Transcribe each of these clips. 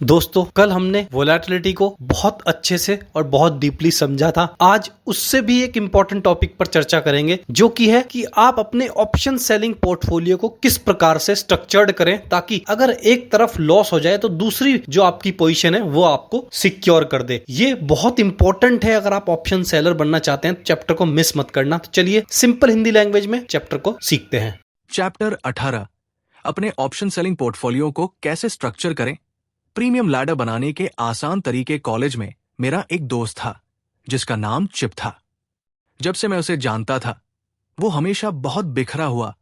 दोस्तों, कल हमने वोलेटिलिटी को बहुत अच्छे से और बहुत डीपली समझा था। आज उससे भी एक इंपॉर्टेंट टॉपिक पर चर्चा करेंगे, जो कि है कि आप अपने ऑप्शन सेलिंग पोर्टफोलियो को किस प्रकार से स्ट्रक्चर्ड करें ताकि अगर एक तरफ लॉस हो जाए तो दूसरी जो आपकी पोजीशन है वो आपको सिक्योर कर दे। ये बहुत इंपॉर्टेंट है। अगर आप ऑप्शन सेलर बनना चाहते हैं, चैप्टर को मिस मत करना। तो चलिए सिंपल हिंदी लैंग्वेज में चैप्टर को सीखते हैं। चैप्टर 18 अपने ऑप्शन सेलिंग पोर्टफोलियो को कैसे स्ट्रक्चर करें। प्रीमियम लैडर बनाने के आसान तरीके। कॉलेज में मेरा एक दोस्त था जिसका नाम चिप था। जब से मैं उसे जानता था, वो हमेशा बहुत बिखरा हुआ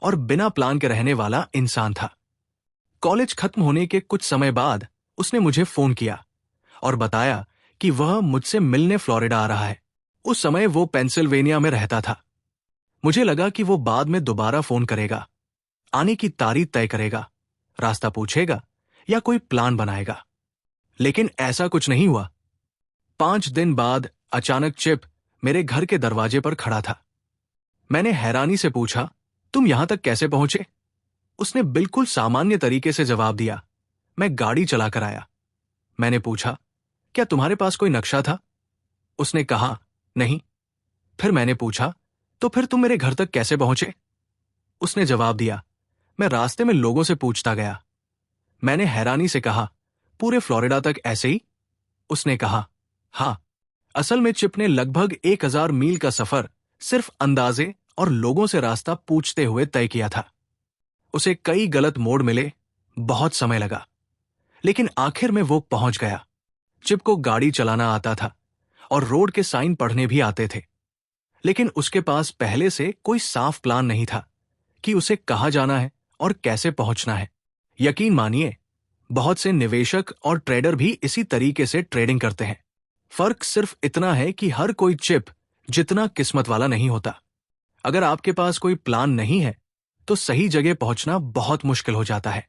और बिना प्लान के रहने वाला इंसान था। कॉलेज खत्म होने के कुछ समय बाद उसने मुझे फोन किया और बताया कि वह मुझसे मिलने फ्लोरिडा आ रहा है। उस समय वो पेंसिल्वेनिया में रहता था। मुझे लगा कि वो बाद में दोबारा फोन करेगा, आने की तारीख तय करेगा, रास्ता पूछेगा या कोई प्लान बनाएगा। लेकिन ऐसा कुछ नहीं हुआ। 5 दिन बाद अचानक चिप मेरे घर के दरवाजे पर खड़ा था। मैंने हैरानी से पूछा, तुम यहां तक कैसे पहुंचे? उसने बिल्कुल सामान्य तरीके से जवाब दिया, मैं गाड़ी चलाकर आया। मैंने पूछा, क्या तुम्हारे पास कोई नक्शा था? उसने कहा, नहीं। फिर मैंने पूछा, तो फिर तुम मेरे घर तक कैसे पहुंचे? उसने जवाब दिया, मैं रास्ते में लोगों से पूछता गया। मैंने हैरानी से कहा, पूरे फ्लोरिडा तक ऐसे ही? उसने कहा, हां। असल में चिप ने लगभग 1000 मील का सफर सिर्फ अंदाजे और लोगों से रास्ता पूछते हुए तय किया था। उसे कई गलत मोड़ मिले, बहुत समय लगा, लेकिन आखिर में वो पहुंच गया। चिप को गाड़ी चलाना आता था और रोड के साइन पढ़ने भी आते थे, लेकिन उसके पास पहले से कोई साफ प्लान नहीं था कि उसे कहां जाना है और कैसे पहुंचना है। यकीन मानिए, बहुत से निवेशक और ट्रेडर भी इसी तरीके से ट्रेडिंग करते हैं। फर्क सिर्फ इतना है कि हर कोई चिप जितना किस्मत वाला नहीं होता। अगर आपके पास कोई प्लान नहीं है तो सही जगह पहुंचना बहुत मुश्किल हो जाता है।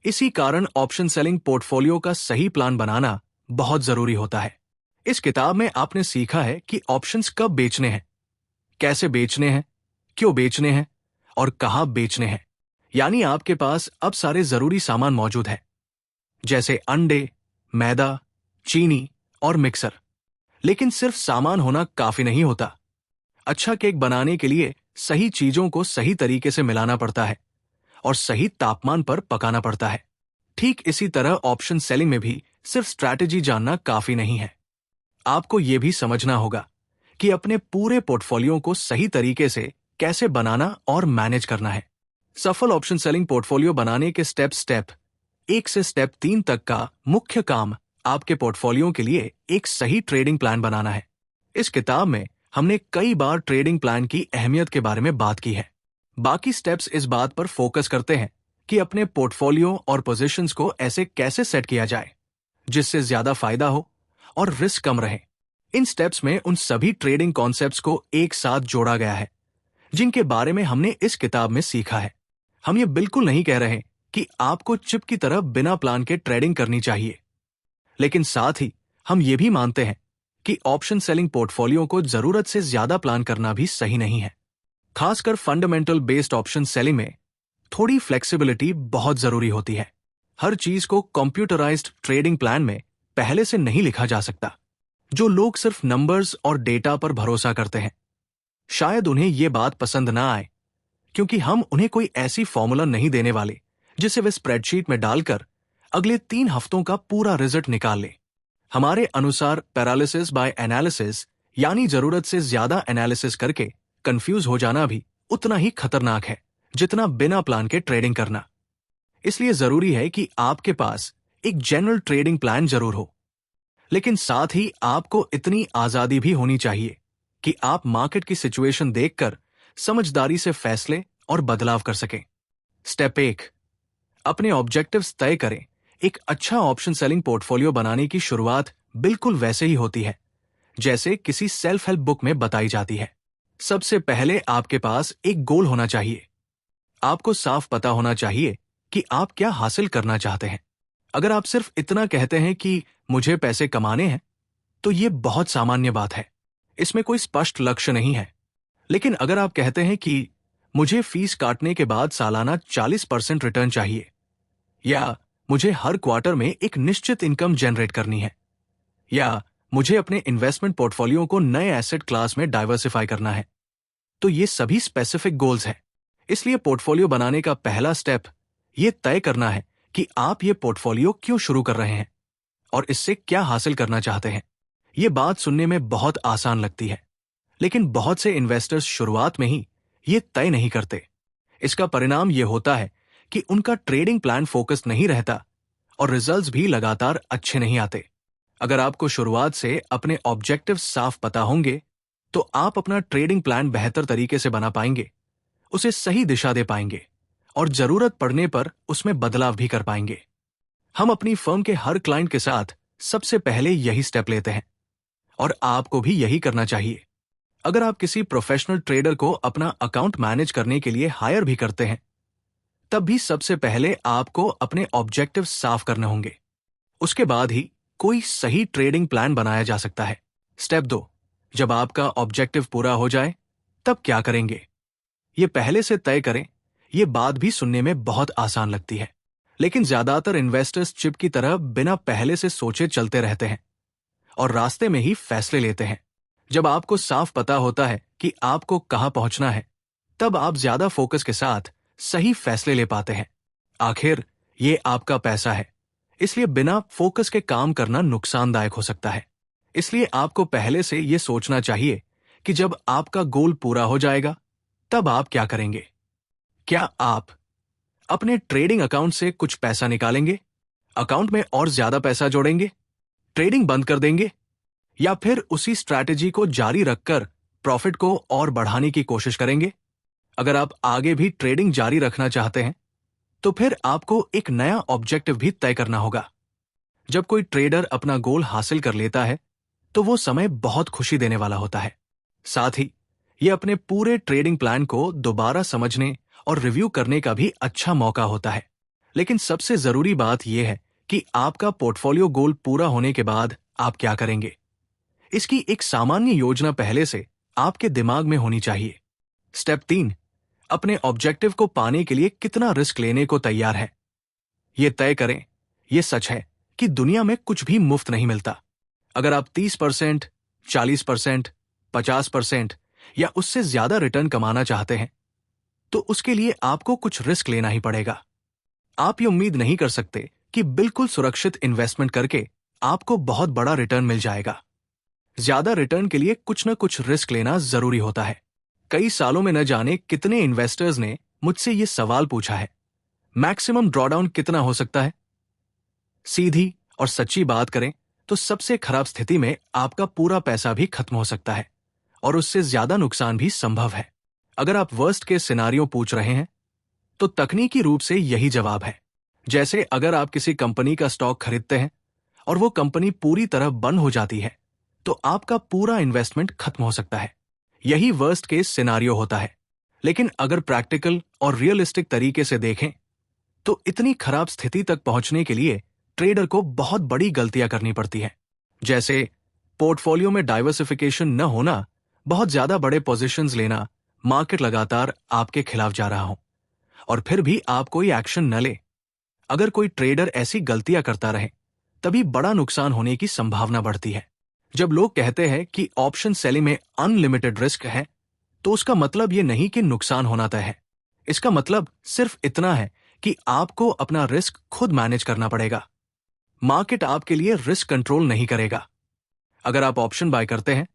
इसी कारण ऑप्शन सेलिंग पोर्टफोलियो का सही प्लान बनाना बहुत जरूरी होता है। इस किताब में आपने सीखा है कि ऑप्शंस कब बेचने हैं, कैसे बेचने हैं, क्यों बेचने हैं और कहां बेचने हैं। यानी आपके पास अब सारे जरूरी सामान मौजूद है, जैसे अंडे, मैदा, चीनी और मिक्सर। लेकिन सिर्फ सामान होना काफी नहीं होता। अच्छा केक बनाने के लिए सही चीजों को सही तरीके से मिलाना पड़ता है और सही तापमान पर पकाना पड़ता है। ठीक इसी तरह ऑप्शन सेलिंग में भी सिर्फ स्ट्रैटेजी जानना काफी नहीं है। आपको यह भी समझना होगा कि अपने पूरे पोर्टफोलियो को सही तरीके से कैसे बनाना और मैनेज करना है। सफल ऑप्शन सेलिंग पोर्टफोलियो बनाने के स्टेप 1 से स्टेप 3 तक का मुख्य काम आपके पोर्टफोलियो के लिए एक सही ट्रेडिंग प्लान बनाना है। इस किताब में हमने कई बार ट्रेडिंग प्लान की अहमियत के बारे में बात की है। बाकी स्टेप्स इस बात पर फोकस करते हैं कि अपने पोर्टफोलियो और पोजीशंस को ऐसे कैसे सेट किया जाए जिससे ज्यादा फायदा हो और रिस्क कम रहे। इन स्टेप्स में उन सभी ट्रेडिंग कॉन्सेप्ट्स को एक साथ जोड़ा गया है जिनके बारे में हमने इस किताब में सीखा है। हम ये बिल्कुल नहीं कह रहे कि आपको चिप की तरह बिना प्लान के ट्रेडिंग करनी चाहिए, लेकिन साथ ही हम ये भी मानते हैं कि ऑप्शन सेलिंग पोर्टफोलियो को जरूरत से ज्यादा प्लान करना भी सही नहीं है। खासकर फंडामेंटल बेस्ड ऑप्शन सेलिंग में थोड़ी फ्लेक्सिबिलिटी बहुत जरूरी होती है। हर चीज को कंप्यूटराइज्ड ट्रेडिंग प्लान में पहले से नहीं लिखा जा सकता। जो लोग सिर्फ नंबर्स और डेटा पर भरोसा करते हैं, शायद उन्हें यह बात पसंद ना आए, क्योंकि हम उन्हें कोई ऐसी फॉर्मूला नहीं देने वाले जिसे वे स्प्रेडशीट में डालकर अगले 3 हफ्तों का पूरा रिजल्ट निकाल ले। हमारे अनुसार पैरालिसिस बाय एनालिसिस, यानी जरूरत से ज्यादा एनालिसिस करके कंफ्यूज हो जाना भी उतना ही खतरनाक है जितना बिना प्लान के ट्रेडिंग करना। इसलिए जरूरी है कि आपके पास एक जनरल ट्रेडिंग प्लान जरूर हो, लेकिन साथ ही आपको इतनी आजादी भी होनी चाहिए कि आप मार्केट की सिचुएशन देखकर समझदारी से फैसले और बदलाव कर सकें। स्टेप 1, अपने ऑब्जेक्टिव्स तय करें। एक अच्छा ऑप्शन सेलिंग पोर्टफोलियो बनाने की शुरुआत बिल्कुल वैसे ही होती है जैसे किसी सेल्फ हेल्प बुक में बताई जाती है। सबसे पहले आपके पास एक गोल होना चाहिए। आपको साफ पता होना चाहिए कि आप क्या हासिल करना चाहते हैं। अगर आप सिर्फ इतना कहते हैं कि मुझे पैसे कमाने हैं, तो ये बहुत सामान्य बात है। इसमें कोई स्पष्ट लक्ष्य नहीं है। लेकिन अगर आप कहते हैं कि मुझे फीस काटने के बाद सालाना 40% रिटर्न चाहिए, या मुझे हर क्वार्टर में एक निश्चित इनकम जनरेट करनी है, या मुझे अपने इन्वेस्टमेंट पोर्टफोलियो को नए एसेट क्लास में डाइवर्सिफाई करना है। तो ये सभी स्पेसिफिक गोल्स हैं। इसलिए पोर्टफोलियो बनाने का पहला स्टेप ये तय करना है कि आप ये पोर्टफोलियो क्यों शुरू कर रहे हैं और इससे क्या हासिल करना चाहते हैं। ये बात सुनने में बहुत आसान लगती है, लेकिन बहुत से इन्वेस्टर्स शुरुआत में ही ये तय नहीं करते। इसका परिणाम ये होता है कि उनका ट्रेडिंग प्लान फोकस नहीं रहता और रिजल्ट्स भी लगातार अच्छे नहीं आते। अगर आपको शुरुआत से अपने ऑब्जेक्टिव साफ पता होंगे तो आप अपना ट्रेडिंग प्लान बेहतर तरीके से बना पाएंगे, उसे सही दिशा दे पाएंगे और जरूरत पड़ने पर उसमें बदलाव भी कर पाएंगे। हम अपनी फर्म के हर क्लाइंट के साथ सबसे पहले यही स्टेप लेते हैं और आपको भी यही करना चाहिए। अगर आप किसी प्रोफेशनल ट्रेडर को अपना अकाउंट मैनेज करने के लिए हायर भी करते हैं, तब भी सबसे पहले आपको अपने ऑब्जेक्टिव साफ करने होंगे। उसके बाद ही कोई सही ट्रेडिंग प्लान बनाया जा सकता है। स्टेप 2, जब आपका ऑब्जेक्टिव पूरा हो जाए तब क्या करेंगे, ये पहले से तय करें। ये बात भी सुनने में बहुत आसान लगती है, लेकिन ज्यादातर इन्वेस्टर्स चिप की तरह बिना पहले से सोचे चलते रहते हैं और रास्ते में ही फैसले लेते हैं। जब आपको साफ पता होता है कि आपको कहां पहुंचना है, तब आप ज्यादा फोकस के साथ सही फैसले ले पाते हैं। आखिर ये आपका पैसा है, इसलिए बिना फोकस के काम करना नुकसानदायक हो सकता है। इसलिए आपको पहले से यह सोचना चाहिए कि जब आपका गोल पूरा हो जाएगा तब आप क्या करेंगे। क्या आप अपने ट्रेडिंग अकाउंट से कुछ पैसा निकालेंगे, अकाउंट में और ज्यादा पैसा जोड़ेंगे, ट्रेडिंग बंद कर देंगे, या फिर उसी स्ट्रैटेजी को जारी रखकर प्रॉफिट को और बढ़ाने की कोशिश करेंगे। अगर आप आगे भी ट्रेडिंग जारी रखना चाहते हैं तो फिर आपको एक नया ऑब्जेक्टिव भी तय करना होगा। जब कोई ट्रेडर अपना गोल हासिल कर लेता है तो वो समय बहुत खुशी देने वाला होता है। साथ ही ये अपने पूरे ट्रेडिंग प्लान को दोबारा समझने और रिव्यू करने का भी अच्छा मौका होता है। लेकिन सबसे जरूरी बात यह है कि आपका पोर्टफोलियो गोल पूरा होने के बाद आप क्या करेंगे। इसकी एक सामान्य योजना पहले से आपके दिमाग में होनी चाहिए। स्टेप 3, अपने ऑब्जेक्टिव को पाने के लिए कितना रिस्क लेने को तैयार है। यह तय करें। यह सच है कि दुनिया में कुछ भी मुफ्त नहीं मिलता। अगर आप 30%, 40%, 50% या उससे ज्यादा रिटर्न कमाना चाहते हैं तो उसके लिए आपको कुछ रिस्क लेना ही पड़ेगा। आप ये उम्मीद नहीं कर सकते कि बिल्कुल सुरक्षित इन्वेस्टमेंट करके आपको बहुत बड़ा रिटर्न मिल जाएगा। ज्यादा रिटर्न के लिए कुछ न कुछ रिस्क लेना जरूरी होता है। कई सालों में न जाने कितने इन्वेस्टर्स ने मुझसे ये सवाल पूछा है, मैक्सिमम ड्रॉडाउन कितना हो सकता है। सीधी और सच्ची बात करें तो सबसे खराब स्थिति में आपका पूरा पैसा भी खत्म हो सकता है और उससे ज्यादा नुकसान भी संभव है। अगर आप वर्स्ट केस सिनारियो पूछ रहे हैं तो तकनीकी रूप से यही जवाब है। जैसे अगर आप किसी कंपनी का स्टॉक खरीदते हैं और वो कंपनी पूरी तरह बंद हो जाती है तो आपका पूरा इन्वेस्टमेंट खत्म हो सकता है। यही वर्स्ट केस सिनारियो होता है। लेकिन अगर प्रैक्टिकल और रियलिस्टिक तरीके से देखें तो इतनी खराब स्थिति तक पहुंचने के लिए ट्रेडर को बहुत बड़ी गलतियां करनी पड़ती हैं। जैसे पोर्टफोलियो में डाइवर्सिफिकेशन न होना, बहुत ज्यादा बड़े पोजीशंस लेना, मार्केट लगातार आपके खिलाफ जा रहा हो और फिर भी आप कोई एक्शन न ले। अगर कोई ट्रेडर ऐसी गलतियां करता रहे तभी बड़ा नुकसान होने की संभावना बढ़ती है। जब लोग कहते हैं कि ऑप्शन सेलिंग में अनलिमिटेड रिस्क है तो उसका मतलब ये नहीं कि नुकसान होना तय है। इसका मतलब सिर्फ इतना है कि आपको अपना रिस्क खुद मैनेज करना पड़ेगा। मार्केट आपके लिए रिस्क कंट्रोल नहीं करेगा। अगर आप ऑप्शन बाय करते हैं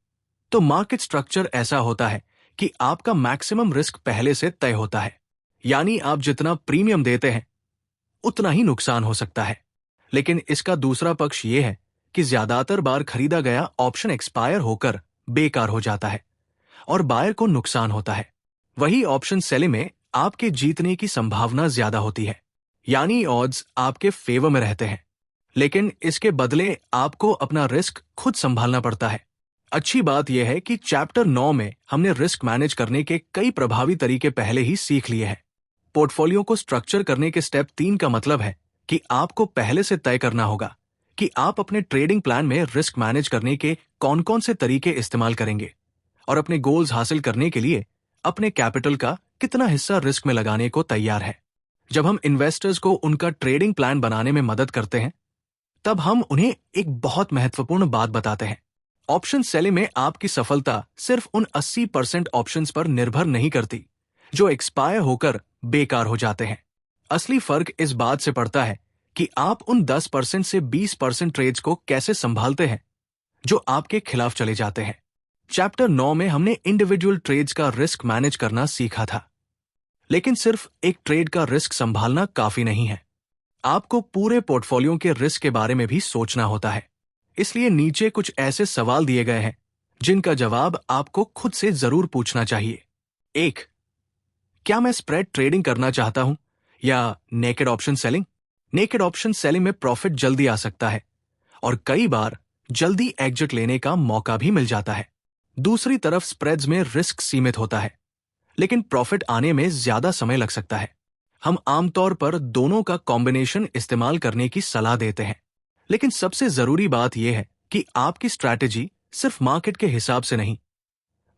तो मार्केट स्ट्रक्चर ऐसा होता है कि आपका मैक्सिमम रिस्क पहले से तय होता है, यानी आप जितना प्रीमियम देते हैं उतना ही नुकसान हो सकता है। लेकिन इसका दूसरा पक्ष यह है कि ज्यादातर बार खरीदा गया ऑप्शन एक्सपायर होकर बेकार हो जाता है और बायर को नुकसान होता है। वही ऑप्शन सेलिंग में आपके जीतने की संभावना ज्यादा होती है, यानी ऑड्स आपके फेवर में रहते हैं, लेकिन इसके बदले आपको अपना रिस्क खुद संभालना पड़ता है। अच्छी बात यह है कि चैप्टर 9 में हमने रिस्क मैनेज करने के कई प्रभावी तरीके पहले ही सीख लिए हैं। पोर्टफोलियो को स्ट्रक्चर करने के स्टेप 3 का मतलब है कि आपको पहले से तय करना होगा कि आप अपने ट्रेडिंग प्लान में रिस्क मैनेज करने के कौन कौन से तरीके इस्तेमाल करेंगे और अपने गोल्स हासिल करने के लिए अपने कैपिटल का कितना हिस्सा रिस्क में लगाने को तैयार है। जब हम इन्वेस्टर्स को उनका ट्रेडिंग प्लान बनाने में मदद करते हैं, तब हम उन्हें एक बहुत महत्वपूर्ण बात बताते हैं। ऑप्शन सेलिंग में आपकी सफलता सिर्फ उन 80% ऑप्शंस पर निर्भर नहीं करती जो एक्सपायर होकर बेकार हो जाते हैं। असली फर्क इस बात से पड़ता है कि आप उन 10% से 20% ट्रेड्स को कैसे संभालते हैं जो आपके खिलाफ चले जाते हैं। चैप्टर 9 में हमने इंडिविजुअल ट्रेड्स का रिस्क मैनेज करना सीखा था, लेकिन सिर्फ एक ट्रेड का रिस्क संभालना काफी नहीं है। आपको पूरे पोर्टफोलियो के रिस्क के बारे में भी सोचना होता है। इसलिए नीचे कुछ ऐसे सवाल दिए गए हैं जिनका जवाब आपको खुद से जरूर पूछना चाहिए। 1. क्या मैं स्प्रेड ट्रेडिंग करना चाहता हूं या naked option selling? Naked option selling में प्रॉफिट जल्दी आ सकता है और कई बार जल्दी एग्जिट लेने का मौका भी मिल जाता है। दूसरी तरफ स्प्रेड्स में रिस्क सीमित होता है, लेकिन प्रॉफिट आने में ज्यादा समय लग सकता है। हम आमतौर पर दोनों का कॉम्बिनेशन इस्तेमाल करने की सलाह देते हैं, लेकिन सबसे जरूरी बात यह है कि आपकी स्ट्रैटेजी सिर्फ मार्केट के हिसाब से नहीं,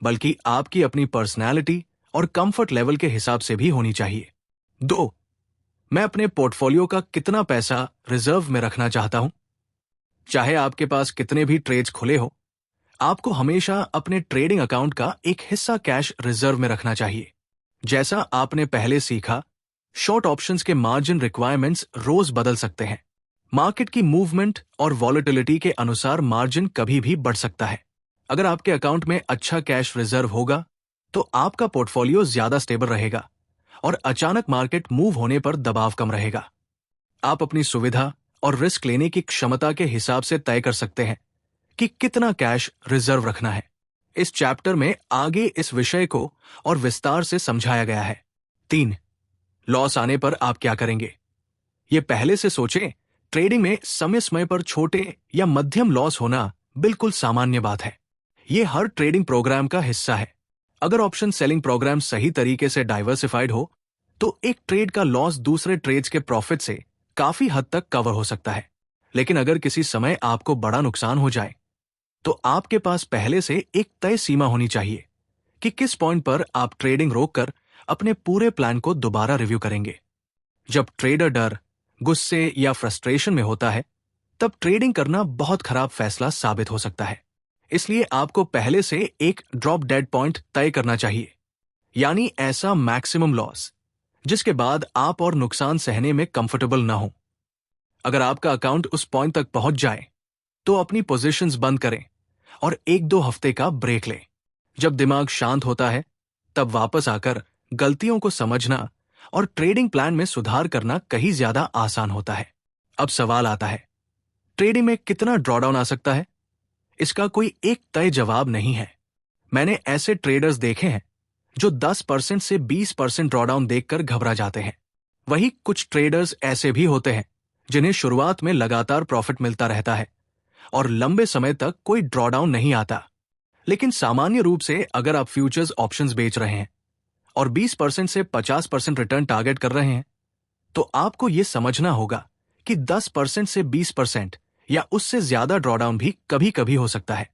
बल्कि आपकी अपनी पर्सनैलिटी और कंफर्ट लेवल के हिसाब से भी होनी चाहिए। 2. मैं अपने पोर्टफोलियो का कितना पैसा रिजर्व में रखना चाहता हूं? चाहे आपके पास कितने भी ट्रेड्स खुले हो, आपको हमेशा अपने ट्रेडिंग अकाउंट का एक हिस्सा कैश रिजर्व में रखना चाहिए। जैसा आपने पहले सीखा, शॉर्ट ऑप्शंस के मार्जिन रिक्वायरमेंट्स रोज बदल सकते हैं। मार्केट की मूवमेंट और वॉलेटिलिटी के अनुसार मार्जिन कभी भी बढ़ सकता है। अगर आपके अकाउंट में अच्छा कैश रिजर्व होगा, तो आपका पोर्टफोलियो ज्यादा स्टेबल रहेगा और अचानक मार्केट मूव होने पर दबाव कम रहेगा। आप अपनी सुविधा और रिस्क लेने की क्षमता के हिसाब से तय कर सकते हैं कि कितना कैश रिजर्व रखना है। इस चैप्टर में आगे इस विषय को और विस्तार से समझाया गया है। 3. लॉस आने पर आप क्या करेंगे? ये पहले से सोचें। ट्रेडिंग में समय समय पर छोटे या मध्यम लॉस होना बिल्कुल सामान्य बात है। ये हर ट्रेडिंग प्रोग्राम का हिस्सा है। अगर ऑप्शन सेलिंग प्रोग्राम सही तरीके से डाइवर्सिफाइड हो, तो एक ट्रेड का लॉस दूसरे ट्रेड्स के प्रॉफिट से काफी हद तक कवर हो सकता है। लेकिन अगर किसी समय आपको बड़ा नुकसान हो जाए, तो आपके पास पहले से एक तय सीमा होनी चाहिए कि किस पॉइंट पर आप ट्रेडिंग रोककर अपने पूरे प्लान को दोबारा रिव्यू करेंगे। जब ट्रेडर डर, गुस्से या फ्रस्ट्रेशन में होता है, तब ट्रेडिंग करना बहुत खराब फैसला साबित हो सकता है। इसलिए आपको पहले से एक ड्रॉप डेड पॉइंट तय करना चाहिए, यानी ऐसा मैक्सिमम लॉस जिसके बाद आप और नुकसान सहने में कंफर्टेबल ना हो। अगर आपका अकाउंट उस पॉइंट तक पहुंच जाए, तो अपनी पोजीशंस बंद करें और 1-2 हफ्ते का ब्रेक लें। जब दिमाग शांत होता है, तब वापस आकर गलतियों को समझना और ट्रेडिंग प्लान में सुधार करना कहीं ज्यादा आसान होता है। अब सवाल आता है, ट्रेडिंग में कितना ड्रॉडाउन आ सकता है? इसका कोई एक तय जवाब नहीं है। मैंने ऐसे ट्रेडर्स देखे हैं जो 10% से 20% ड्रॉडाउन देखकर घबरा जाते हैं। वहीं कुछ ट्रेडर्स ऐसे भी होते हैं जिन्हें शुरुआत में लगातार प्रॉफिट मिलता रहता है और लंबे समय तक कोई ड्रॉडाउन नहीं आता। लेकिन सामान्य रूप से अगर आप फ्यूचर्स ऑप्शंस बेच रहे हैं और 20% से 50% रिटर्न टारगेट कर रहे हैं, तो आपको यह समझना होगा कि 10% से 20% या उससे ज्यादा ड्रॉडाउन भी कभी कभी हो सकता है।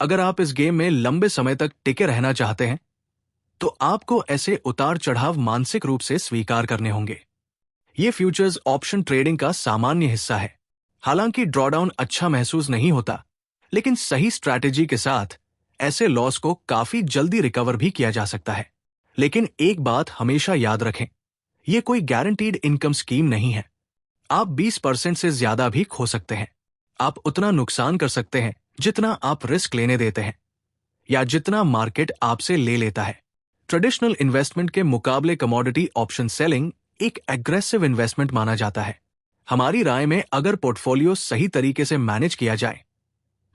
अगर आप इस गेम में लंबे समय तक टिके रहना चाहते हैं, तो आपको ऐसे उतार चढ़ाव मानसिक रूप से स्वीकार करने होंगे। ये फ्यूचर्स ऑप्शन ट्रेडिंग का सामान्य हिस्सा है। हालांकि ड्रॉडाउन अच्छा महसूस नहीं होता, लेकिन सही स्ट्रैटेजी के साथ ऐसे लॉस को काफी जल्दी रिकवर भी किया जा सकता है। लेकिन एक बात हमेशा याद रखें, यह कोई गारंटीड इनकम स्कीम नहीं है। आप 20% से ज्यादा भी खो सकते हैं। आप उतना नुकसान कर सकते हैं जितना आप रिस्क लेने देते हैं या जितना मार्केट आपसे ले लेता है। ट्रेडिशनल इन्वेस्टमेंट के मुकाबले कमोडिटी ऑप्शन सेलिंग एक एग्रेसिव इन्वेस्टमेंट माना जाता है। हमारी राय में अगर पोर्टफोलियो सही तरीके से मैनेज किया जाए,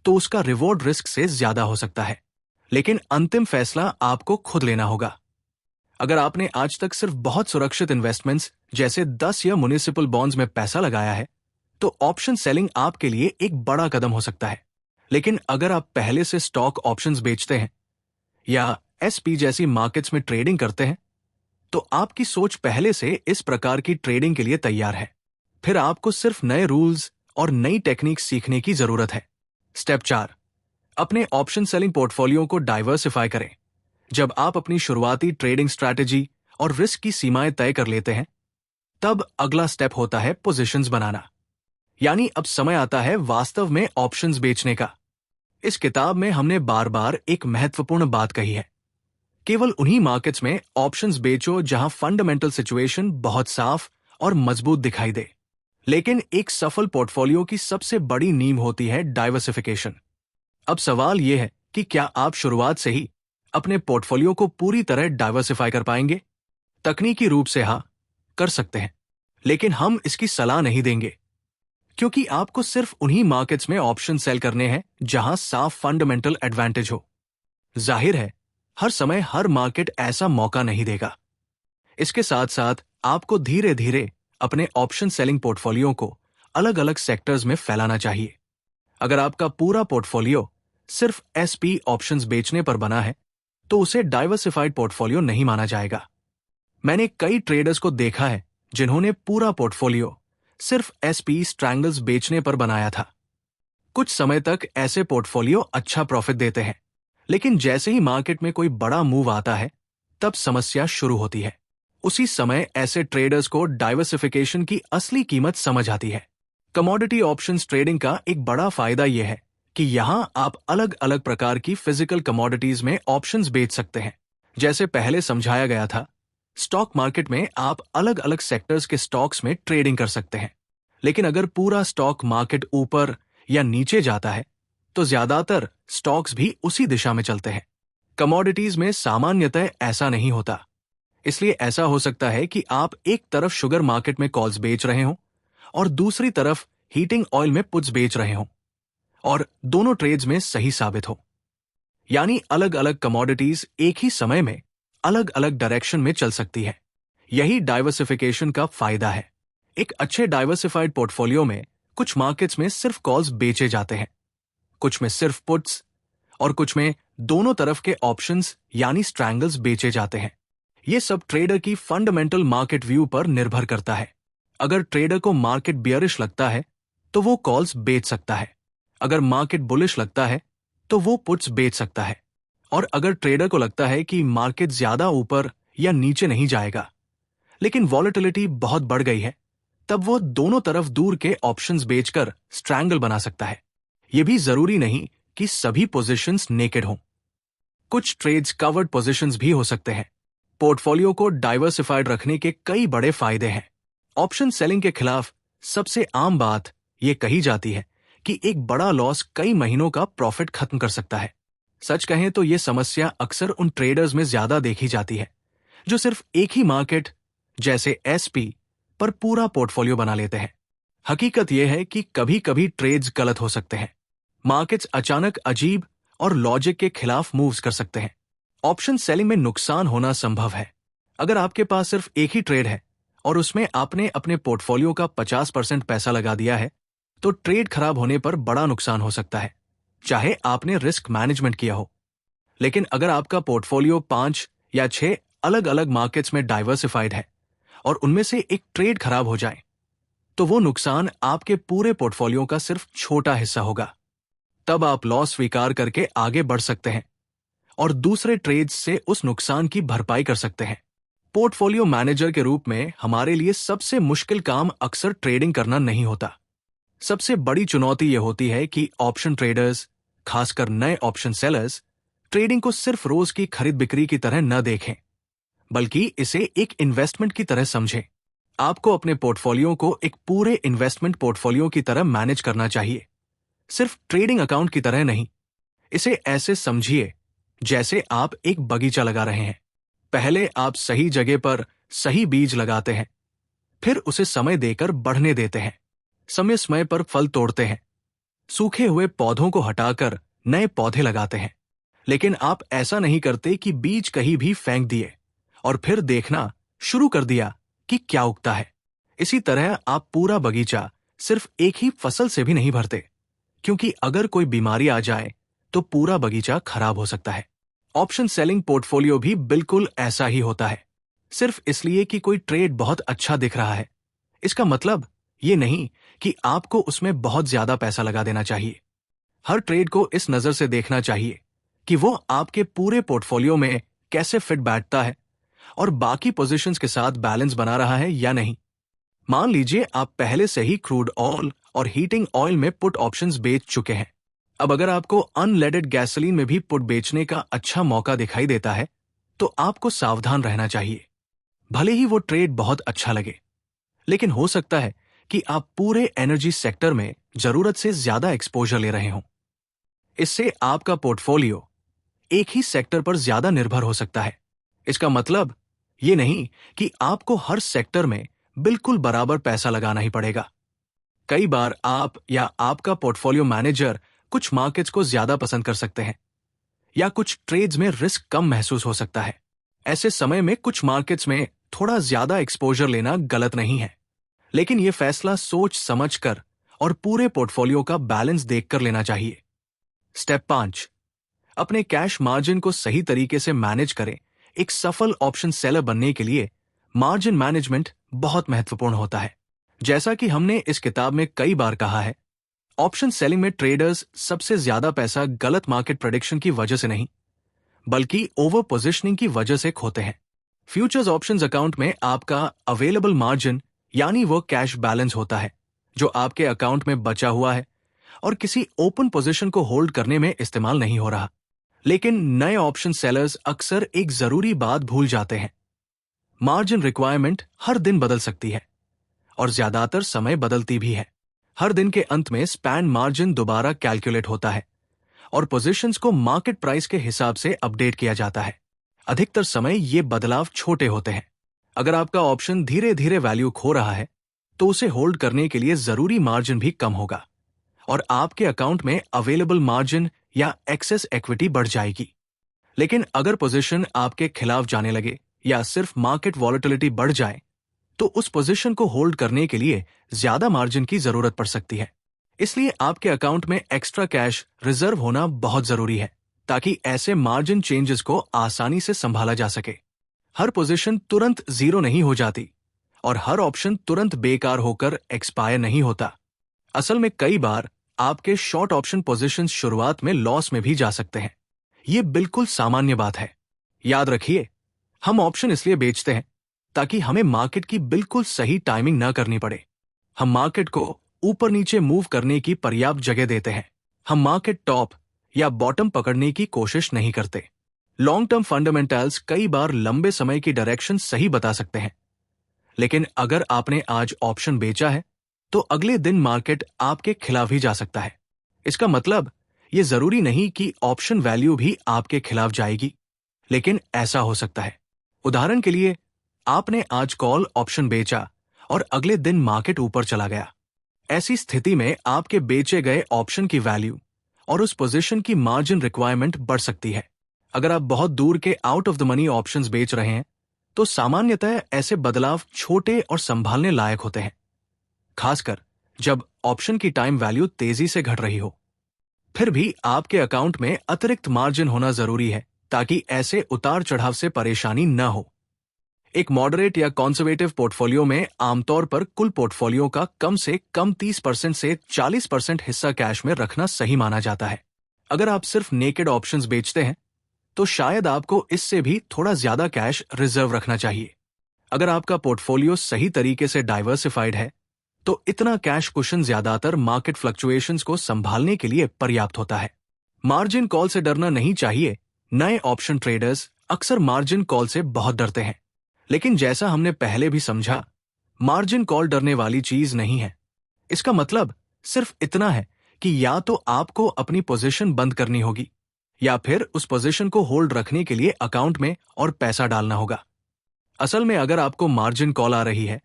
तो उसका रिवॉर्ड रिस्क से ज्यादा हो सकता है। लेकिन अंतिम फैसला आपको खुद लेना होगा। अगर आपने आज तक सिर्फ बहुत सुरक्षित इन्वेस्टमेंट्स जैसे 10 या म्युनिसिपल बॉन्ड्स में पैसा लगाया है, तो ऑप्शन सेलिंग आपके लिए एक बड़ा कदम हो सकता है। लेकिन अगर आप पहले से स्टॉक ऑप्शंस बेचते हैं या एसपी जैसी मार्केट्स में ट्रेडिंग करते हैं, तो आपकी सोच पहले से इस प्रकार की ट्रेडिंग के लिए तैयार है। फिर आपको सिर्फ नए रूल्स और नई टेक्निक सीखने की जरूरत है। स्टेप 4, अपने ऑप्शन सेलिंग पोर्टफोलियो को डाइवर्सिफाई करें। जब आप अपनी शुरुआती ट्रेडिंग स्ट्रैटेजी और रिस्क की सीमाएं तय कर लेते हैं, तब अगला स्टेप होता है पोजीशंस बनाना, यानी अब समय आता है वास्तव में ऑप्शंस बेचने का। इस किताब में हमने बार बार एक महत्वपूर्ण बात कही है, केवल उन्हीं मार्केट्स में ऑप्शंस बेचो जहां फंडामेंटल सिचुएशन बहुत साफ और मजबूत दिखाई दे। लेकिन एक सफल पोर्टफोलियो की सबसे बड़ी नींव होती है डाइवर्सिफिकेशन। अब सवाल यह है कि क्या आप शुरुआत से ही अपने पोर्टफोलियो को पूरी तरह डाइवर्सिफाई कर पाएंगे? तकनीकी रूप से हाँ, कर सकते हैं, लेकिन हम इसकी सलाह नहीं देंगे, क्योंकि आपको सिर्फ उन्हीं मार्केट्स में ऑप्शन सेल करने हैं जहां साफ फंडामेंटल एडवांटेज हो। जाहिर है, हर समय हर मार्केट ऐसा मौका नहीं देगा। इसके साथ साथ आपको धीरे धीरे अपने ऑप्शन सेलिंग पोर्टफोलियो को अलग अलग सेक्टर्स में फैलाना चाहिए। अगर आपका पूरा पोर्टफोलियो सिर्फ एसपी ऑप्शंस बेचने पर बना है, तो उसे डाइवर्सिफाइड पोर्टफोलियो नहीं माना जाएगा। मैंने कई ट्रेडर्स को देखा है जिन्होंने पूरा पोर्टफोलियो सिर्फ एसपी स्ट्रैंगल्स बेचने पर बनाया था। कुछ समय तक ऐसे पोर्टफोलियो अच्छा प्रॉफिट देते हैं, लेकिन जैसे ही मार्केट में कोई बड़ा मूव आता है, तब समस्या शुरू होती है। उसी समय ऐसे ट्रेडर्स को डाइवर्सिफिकेशन की असली कीमत समझ आती है। कमोडिटी ऑप्शंस ट्रेडिंग का एक बड़ा फायदा यह है कि यहां आप अलग अलग प्रकार की फिजिकल कमोडिटीज में ऑप्शंस बेच सकते हैं। जैसे पहले समझाया गया था, स्टॉक मार्केट में आप अलग अलग सेक्टर्स के स्टॉक्स में ट्रेडिंग कर सकते हैं, लेकिन अगर पूरा स्टॉक मार्केट ऊपर या नीचे जाता है, तो ज्यादातर स्टॉक्स भी उसी दिशा में चलते हैं। कमोडिटीज में सामान्यतः ऐसा नहीं होता। इसलिए ऐसा हो सकता है कि आप एक तरफ शुगर मार्केट में कॉल्स बेच रहे हों और दूसरी तरफ हीटिंग ऑयल में पुट्स बेच रहे हों, और दोनों ट्रेड्स में सही साबित हो। यानी अलग अलग कमोडिटीज एक ही समय में अलग अलग डायरेक्शन में चल सकती है। यही डाइवर्सिफिकेशन का फायदा है। एक अच्छे डाइवर्सिफाइड पोर्टफोलियो में कुछ मार्केट्स में सिर्फ कॉल्स बेचे जाते हैं, कुछ में सिर्फ पुट्स, और कुछ में दोनों तरफ के ऑप्शंस यानी स्ट्रैंगल्स बेचे जाते हैं। यह सब ट्रेडर की फंडामेंटल मार्केट व्यू पर निर्भर करता है। अगर ट्रेडर को मार्केट बियरिश लगता है, तो वो कॉल्स बेच सकता है। अगर मार्केट बुलिश लगता है, तो वो पुट्स बेच सकता है। और अगर ट्रेडर को लगता है कि मार्केट ज्यादा ऊपर या नीचे नहीं जाएगा, लेकिन वॉलेटिलिटी बहुत बढ़ गई है, तब वो दोनों तरफ दूर के ऑप्शंस बेचकर स्ट्रैंगल बना सकता है। यह भी जरूरी नहीं कि सभी पोजीशंस नेकेड हों। कुछ ट्रेड्स कवर्ड पोजीशंस भी हो सकते हैं। पोर्टफोलियो को डाइवर्सिफाइड रखने के कई बड़े फायदे हैं। ऑप्शन सेलिंग के खिलाफ सबसे आम बात यह कही जाती है कि एक बड़ा लॉस कई महीनों का प्रॉफिट खत्म कर सकता है। सच कहें तो यह समस्या अक्सर उन ट्रेडर्स में ज्यादा देखी जाती है जो सिर्फ एक ही मार्केट जैसे एसपी पर पूरा पोर्टफोलियो बना लेते हैं। हकीकत यह है कि कभी कभी ट्रेड्स गलत हो सकते हैं। मार्केट्स अचानक अजीब और लॉजिक के खिलाफ मूव्स कर सकते हैं। ऑप्शन सेलिंग में नुकसान होना संभव है। अगर आपके पास सिर्फ एक ही ट्रेड है और उसमें आपने अपने पोर्टफोलियो का 50% पैसा लगा दिया है, तो ट्रेड खराब होने पर बड़ा नुकसान हो सकता है, चाहे आपने रिस्क मैनेजमेंट किया हो। लेकिन अगर आपका पोर्टफोलियो 5 या 6 अलग अलग मार्केट्स में डाइवर्सिफाइड है और उनमें से एक ट्रेड खराब हो जाए, तो वो नुकसान आपके पूरे पोर्टफोलियो का सिर्फ छोटा हिस्सा होगा। तब आप लॉस स्वीकार करके आगे बढ़ सकते हैं और दूसरे ट्रेड्स से उस नुकसान की भरपाई कर सकते हैं। पोर्टफोलियो मैनेजर के रूप में हमारे लिए सबसे मुश्किल काम अक्सर ट्रेडिंग करना नहीं होता। सबसे बड़ी चुनौती यह होती है कि ऑप्शन ट्रेडर्स, खासकर नए ऑप्शन सेलर्स, ट्रेडिंग को सिर्फ रोज की खरीद बिक्री की तरह न देखें, बल्कि इसे एक इन्वेस्टमेंट की तरह समझें। आपको अपने पोर्टफोलियो को एक पूरे इन्वेस्टमेंट पोर्टफोलियो की तरह मैनेज करना चाहिए, सिर्फ ट्रेडिंग अकाउंट की तरह नहीं। इसे ऐसे समझिए जैसे आप एक बगीचा लगा रहे हैं। पहले आप सही जगह पर सही बीज लगाते हैं, फिर उसे समय देकर बढ़ने देते हैं, समय समय पर फल तोड़ते हैं, सूखे हुए पौधों को हटाकर नए पौधे लगाते हैं। लेकिन आप ऐसा नहीं करते कि बीज कहीं भी फेंक दिए और फिर देखना शुरू कर दिया कि क्या उगता है। इसी तरह आप पूरा बगीचा सिर्फ एक ही फसल से भी नहीं भरते, क्योंकि अगर कोई बीमारी आ जाए तो पूरा बगीचा खराब हो सकता है। ऑप्शन सेलिंग पोर्टफोलियो भी बिल्कुल ऐसा ही होता है। सिर्फ इसलिए कि कोई ट्रेड बहुत अच्छा दिख रहा है, इसका मतलब ये नहीं कि आपको उसमें बहुत ज्यादा पैसा लगा देना चाहिए। हर ट्रेड को इस नजर से देखना चाहिए कि वो आपके पूरे पोर्टफोलियो में कैसे फिट बैठता है और बाकी पोजीशंस के साथ बैलेंस बना रहा है या नहीं। मान लीजिए आप पहले से ही क्रूड ऑयल और हीटिंग ऑयल में पुट ऑप्शंस बेच चुके हैं। अब अगर आपको अनलेडेड गैसोलीन में भी पुट बेचने का अच्छा मौका दिखाई देता है तो आपको सावधान रहना चाहिए। भले ही वो ट्रेड बहुत अच्छा लगे, लेकिन हो सकता है कि आप पूरे एनर्जी सेक्टर में जरूरत से ज्यादा एक्सपोजर ले रहे हों। इससे आपका पोर्टफोलियो एक ही सेक्टर पर ज्यादा निर्भर हो सकता है। इसका मतलब ये नहीं कि आपको हर सेक्टर में बिल्कुल बराबर पैसा लगाना ही पड़ेगा। कई बार आप या आपका पोर्टफोलियो मैनेजर कुछ मार्केट्स को ज्यादा पसंद कर सकते हैं या कुछ ट्रेड्स में रिस्क कम महसूस हो सकता है। ऐसे समय में कुछ मार्केट्स में थोड़ा ज्यादा एक्सपोजर लेना गलत नहीं है, लेकिन यह फैसला सोच समझकर और पूरे पोर्टफोलियो का बैलेंस देखकर लेना चाहिए। स्टेप 5, अपने कैश मार्जिन को सही तरीके से मैनेज करें। एक सफल ऑप्शन सेलर बनने के लिए मार्जिन मैनेजमेंट बहुत महत्वपूर्ण होता है। जैसा कि हमने इस किताब में कई बार कहा है, ऑप्शन सेलिंग में ट्रेडर्स सबसे ज्यादा पैसा गलत मार्केट प्रेडिक्शन की वजह से नहीं, बल्कि ओवर पोजिशनिंग की वजह से खोते हैं। फ्यूचर्स ऑप्शंस अकाउंट में आपका अवेलेबल मार्जिन यानी वो कैश बैलेंस होता है जो आपके अकाउंट में बचा हुआ है और किसी ओपन पोजीशन को होल्ड करने में इस्तेमाल नहीं हो रहा। लेकिन नए ऑप्शन सेलर्स अक्सर एक जरूरी बात भूल जाते हैं। मार्जिन रिक्वायरमेंट हर दिन बदल सकती है और ज्यादातर समय बदलती भी है। हर दिन के अंत में स्पैन मार्जिन दोबारा कैलकुलेट होता है और पोजीशंस को मार्केट प्राइस के हिसाब से अपडेट किया जाता है। अधिकतर समय ये बदलाव छोटे होते हैं। अगर आपका ऑप्शन धीरे धीरे वैल्यू खो रहा है तो उसे होल्ड करने के लिए जरूरी मार्जिन भी कम होगा और आपके अकाउंट में अवेलेबल मार्जिन या एक्सेस इक्विटी बढ़ जाएगी। लेकिन अगर पोजीशन आपके खिलाफ जाने लगे या सिर्फ मार्केट वॉलेटिलिटी बढ़ जाए तो उस पोजीशन को होल्ड करने के लिए ज्यादा मार्जिन की जरूरत पड़ सकती है। इसलिए आपके अकाउंट में एक्स्ट्रा कैश रिजर्व होना बहुत जरूरी है ताकि ऐसे मार्जिन चेंजेस को आसानी से संभाला जा सके। हर पोजीशन तुरंत जीरो नहीं हो जाती और हर ऑप्शन तुरंत बेकार होकर एक्सपायर नहीं होता। असल में कई बार आपके शॉर्ट ऑप्शन पोजीशंस शुरुआत में लॉस में भी जा सकते हैं। यह बिल्कुल सामान्य बात है। याद रखिए, हम ऑप्शन इसलिए बेचते हैं ताकि हमें मार्केट की बिल्कुल सही टाइमिंग न करनी पड़े। हम मार्केट को ऊपर नीचे मूव करने की पर्याप्त जगह देते हैं। हम मार्केट टॉप या बॉटम पकड़ने की कोशिश नहीं करते। लॉन्ग टर्म फंडामेंटल्स कई बार लंबे समय की डायरेक्शन सही बता सकते हैं, लेकिन अगर आपने आज ऑप्शन बेचा है तो अगले दिन मार्केट आपके खिलाफ ही जा सकता है। इसका मतलब यह जरूरी नहीं कि ऑप्शन वैल्यू भी आपके खिलाफ जाएगी, लेकिन ऐसा हो सकता है। उदाहरण के लिए, आपने आज कॉल ऑप्शन बेचा और अगले दिन मार्केट ऊपर चला गया। ऐसी स्थिति में आपके बेचे गए ऑप्शन की वैल्यू और उस पोजीशन की मार्जिन रिक्वायरमेंट बढ़ सकती है। अगर आप बहुत दूर के out of the money options बेच रहे हैं तो सामान्यतः ऐसे बदलाव छोटे और संभालने लायक होते हैं, खासकर जब ऑप्शन की टाइम वैल्यू तेजी से घट रही हो। फिर भी आपके अकाउंट में अतिरिक्त मार्जिन होना जरूरी है ताकि ऐसे उतार चढ़ाव से परेशानी न हो। एक मॉडरेट या कंजर्वेटिव पोर्टफोलियो में आमतौर पर कुल पोर्टफोलियो का कम से कम 30% से 40% हिस्सा कैश में रखना सही माना जाता है। अगर आप सिर्फ नेकेड ऑप्शंस बेचते हैं तो शायद आपको इससे भी थोड़ा ज्यादा कैश रिजर्व रखना चाहिए। अगर आपका पोर्टफोलियो सही तरीके से डाइवर्सिफाइड है तो इतना कैश कुशन ज्यादातर मार्केट फ्लक्चुएशंस को संभालने के लिए पर्याप्त होता है। मार्जिन कॉल से डरना नहीं चाहिए। नए ऑप्शन ट्रेडर्स अक्सर मार्जिन कॉल से बहुत डरते हैं, लेकिन जैसा हमने पहले भी समझा, मार्जिन कॉल डरने वाली चीज नहीं है। इसका मतलब सिर्फ इतना है कि या तो आपको अपनी पोजीशन बंद करनी होगी या फिर उस पोजीशन को होल्ड रखने के लिए अकाउंट में और पैसा डालना होगा। असल में अगर आपको मार्जिन कॉल आ रही है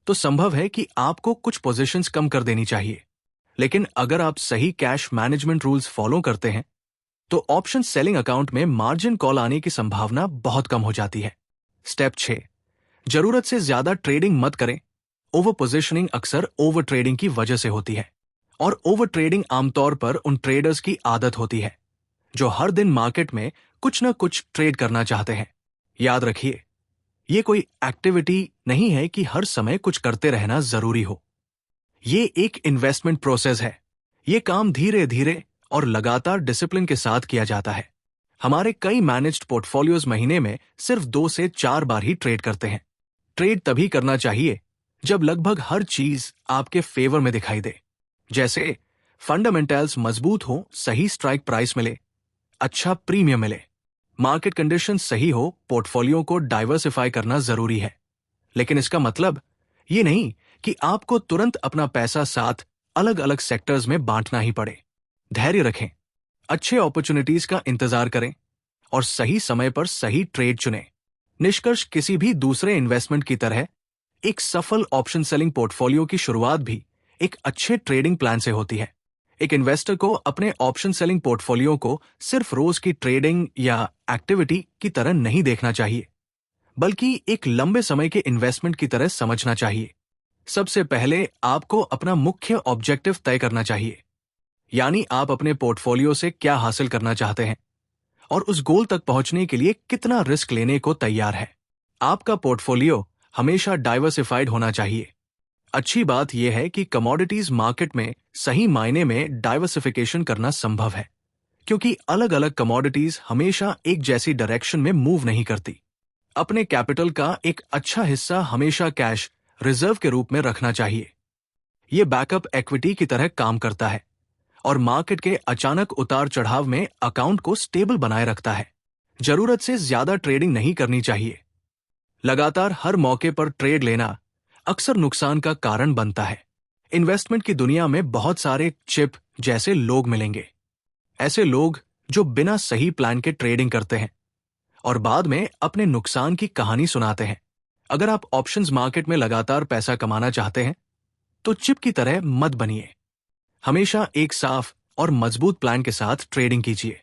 तो संभव है कि आपको कुछ पोजीशंस कम कर देनी चाहिए, लेकिन अगर आप सही कैश मैनेजमेंट रूल्स फॉलो करते हैं तो ऑप्शन सेलिंग अकाउंट में मार्जिन कॉल आने की संभावना बहुत कम हो जाती है। स्टेप 6, जरूरत से ज्यादा ट्रेडिंग मत करें। ओवर पोजिशनिंग अक्सर ओवर ट्रेडिंग की वजह से होती है और ओवर ट्रेडिंग आमतौर पर उन ट्रेडर्स की आदत होती है जो हर दिन मार्केट में कुछ न कुछ ट्रेड करना चाहते हैं। याद रखिए, ये कोई एक्टिविटी नहीं है कि हर समय कुछ करते रहना जरूरी हो। ये एक इन्वेस्टमेंट प्रोसेस है। ये काम धीरे धीरे और लगातार डिसिप्लिन के साथ किया जाता है। हमारे कई मैनेज्ड पोर्टफोलियोज महीने में सिर्फ 2 से 4 बार ही ट्रेड करते हैं। ट्रेड तभी करना चाहिए जब लगभग हर चीज आपके फेवर में दिखाई दे, जैसे फंडामेंटल्स मजबूत हो, सही स्ट्राइक प्राइस मिले, अच्छा प्रीमियम मिले, मार्केट कंडीशन सही हो, पोर्टफोलियो को डाइवर्सिफाई करना जरूरी है। लेकिन इसका मतलब ये नहीं कि आपको तुरंत अपना पैसा 7 अलग अलग सेक्टर्स में बांटना ही पड़े। धैर्य रखें, अच्छे अपॉर्चुनिटीज का इंतजार करें और सही समय पर सही ट्रेड चुनें। निष्कर्ष, किसी भी दूसरे इन्वेस्टमेंट की तरह एक सफल ऑप्शन सेलिंग पोर्टफोलियो की शुरुआत भी एक अच्छे ट्रेडिंग प्लान से होती है। एक इन्वेस्टर को अपने ऑप्शन सेलिंग पोर्टफोलियो को सिर्फ रोज की ट्रेडिंग या एक्टिविटी की तरह नहीं देखना चाहिए, बल्कि एक लंबे समय के इन्वेस्टमेंट की तरह समझना चाहिए। सबसे पहले आपको अपना मुख्य ऑब्जेक्टिव तय करना चाहिए, यानी आप अपने पोर्टफोलियो से क्या हासिल करना चाहते हैं और उस गोल तक पहुंचने के लिए कितना रिस्क लेने को तैयार है। आपका पोर्टफोलियो हमेशा डाइवर्सिफाइड होना चाहिए। अच्छी बात यह है कि कमोडिटीज मार्केट में सही मायने में डाइवर्सिफिकेशन करना संभव है, क्योंकि अलग अलग कमोडिटीज हमेशा एक जैसी डायरेक्शन में मूव नहीं करती। अपने कैपिटल का एक अच्छा हिस्सा हमेशा कैश रिजर्व के रूप में रखना चाहिए। यह बैकअप इक्विटी की तरह काम करता है और मार्केट के अचानक उतार चढ़ाव में अकाउंट को स्टेबल बनाए रखता है। जरूरत से ज्यादा ट्रेडिंग नहीं करनी चाहिए। लगातार हर मौके पर ट्रेड लेना अक्सर नुकसान का कारण बनता है। इन्वेस्टमेंट की दुनिया में बहुत सारे चिप जैसे लोग मिलेंगे, ऐसे लोग जो बिना सही प्लान के ट्रेडिंग करते हैं और बाद में अपने नुकसान की कहानी सुनाते हैं। अगर आप ऑप्शंस मार्केट में लगातार पैसा कमाना चाहते हैं तो चिप की तरह मत बनिए। हमेशा एक साफ और मजबूत प्लान के साथ ट्रेडिंग कीजिए।